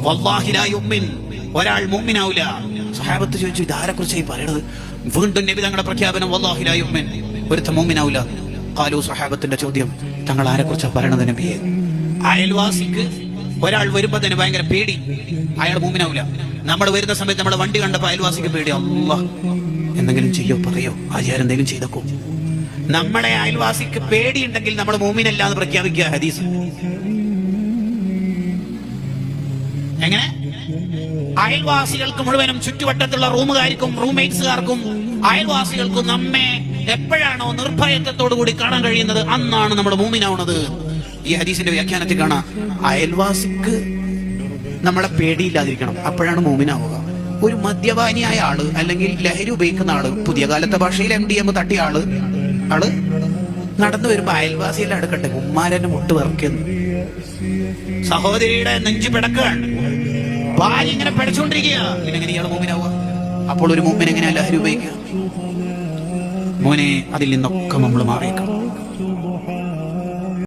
വല്ലാഹി ലാ യുമിൻ, ഒരാൾ മുഅ്മിനാവില്ല. സഹാബത്ത് ചോദിച്ചു, ഇതാരെ കുറിച്ചായി പറയണത്? വീണ്ടും നബി തങ്ങളുടെ പ്രഖ്യാപനം, വല്ലാഹി ലാ യുമിൻ, ഒരുത്തൻ മുഅ്മിനാവില്ല. ഖാലു, സഹാബത്തിന്റെ ചോദ്യം, തങ്ങൾ ആരെ കുറിച്ചാ പറയണത് നബിയെ? അയൽവാസിക്ക് ഒരാൾ വരുമ്പോ തന്നെ ഭയങ്കര പേടി, അയാൾ മുഅ്മിനാവില്ല. നമ്മൾ വരുന്ന സമയത്ത് നമ്മുടെ വണ്ടി കണ്ടപ്പോ അയൽവാസിക്ക് പേടി, അല്ലാഹ് എന്തെങ്കിലും ചെയ്യോ പറയോ, ആചാരെന്തെങ്കിലും ചെയ്തേക്കോ. നമ്മളെ അയൽവാസിക്ക് പേടിയുണ്ടെങ്കിൽ നമ്മൾ മുഅ്മിനല്ല എന്ന് പ്രഖ്യാപിക്കുക ഹദീസ്. എങ്ങനെ? അയൽവാസികൾക്ക് മുഴുവനും, ചുറ്റുവട്ടത്തുള്ള റൂമുകാർക്കും റൂംമേറ്റ്സുകാർക്കും അയൽവാസികൾക്കും നമ്മെ എപ്പോഴാണോ നിർഭയത്വത്തോടു കൂടി കാണാൻ കഴിയുന്നത് അന്നാണ് നമ്മൾ മുഅ്മിനാവുന്നത്. ഈ ഹദീസിന്റെ വ്യാഖ്യാനത്തിൽ കാണാം, അയൽവാസിക്ക് നമ്മളെ പേടിയില്ലാതിരിക്കണം, അപ്പോഴാണ് മുഅ്മിനാവുക. ഒരു മദ്യപാനിയായ ആള് അല്ലെങ്കിൽ ലഹരി ഉപയോഗിക്കുന്ന ആള്, പുതിയ കാലത്തെ ഭാഷയിൽ MDM തട്ടിയ ആള് നടന്നു വരുമ്പോ അയൽവാസിയുടെ അടുക്കട്ടെ, ഉമ്മാരനെ മുട്ട് വിറക്കുന്നു, സഹോദരിയുടെ നെഞ്ചു പിടക്കുകയാണ്, ഭാര്യ ഇങ്ങനെ പിടച്ചുകൊണ്ടിരിക്കുക, പിന്നെ എങ്ങനെ ഇയാൾ മുഅ്മിനാവുക? അപ്പോൾ ഒരു മുഅ്മിൻ എങ്ങനെയാ ലഹരി ഉപയോഗിക്കുക? മോനെ, അതിൽ നിന്നൊക്കെ നമ്മൾ മാറിയേക്കണം.